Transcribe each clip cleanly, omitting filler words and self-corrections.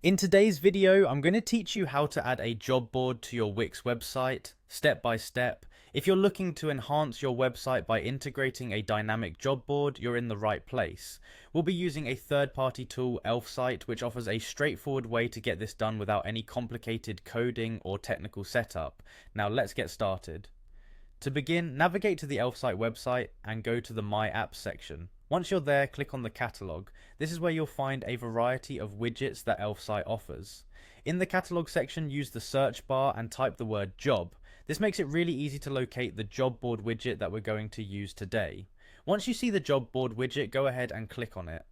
In today's video, I'm going to teach you how to add a job board to your Wix website, step by step. If you're looking to enhance your website by integrating a dynamic job board, you're in the right place. We'll be using a third-party tool, Elfsight, which offers a straightforward way to get this done without any complicated coding or technical setup. Now let's get started. To begin, navigate to the Elfsight website and go to the My Apps section. Once you're there, click on the catalog. This is where you'll find a variety of widgets that Elfsight offers. In the catalog section, use the search bar and type the word job. This makes it really easy to locate the job board widget that we're going to use today. Once you see the job board widget, go ahead and click on it.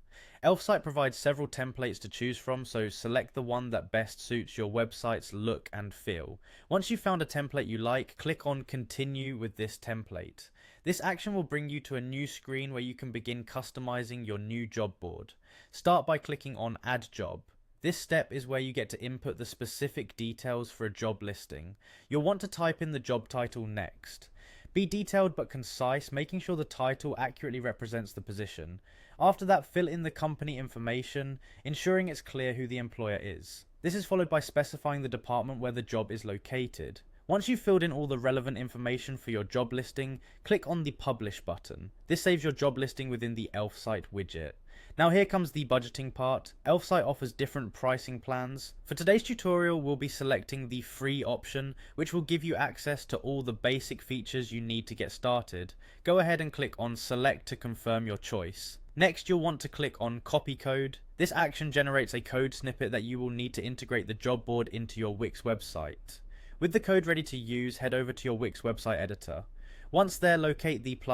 Elfsight provides several templates to choose from, so select the one that best suits your website's look and feel. Once you've found a template you like, click on Continue with this template. This action will bring you to a new screen where you can begin customizing your new job board. Start by clicking on Add Job. This step is where you get to input the specific details for a job listing. You'll want to type in the job title next. Be detailed but concise, making sure the title accurately represents the position. After that, fill in the company information, ensuring it's clear who the employer is. This is followed by specifying the department where the job is located. Once you've filled in all the relevant information for your job listing, click on the Publish button. This saves your job listing within the Elfsight widget. Now here comes the budgeting part. Elfsight offers different pricing plans. For today's tutorial, we'll be selecting the free option, which will give you access to all the basic features you need to get started. Go ahead and click on Select to confirm your choice. Next, you'll want to click on Copy Code. This action generates a code snippet that you will need to integrate the job board into your Wix website. With the code ready to use, head over to your Wix website editor. Once there, locate the ++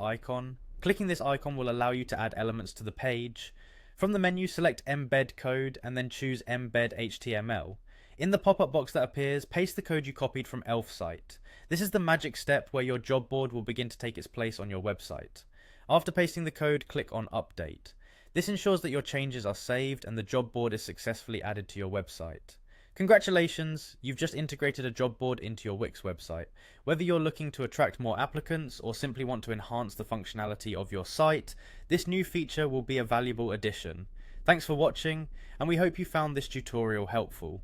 icon. Clicking this icon will allow you to add elements to the page. From the menu, select Embed Code and then choose Embed HTML. In the pop-up box that appears, paste the code you copied from Elfsight. This is the magic step where your job board will begin to take its place on your website. After pasting the code, click on Update. This ensures that your changes are saved and the job board is successfully added to your website. Congratulations, you've just integrated a job board into your Wix website. Whether you're looking to attract more applicants or simply want to enhance the functionality of your site, this new feature will be a valuable addition. Thanks for watching, and we hope you found this tutorial helpful.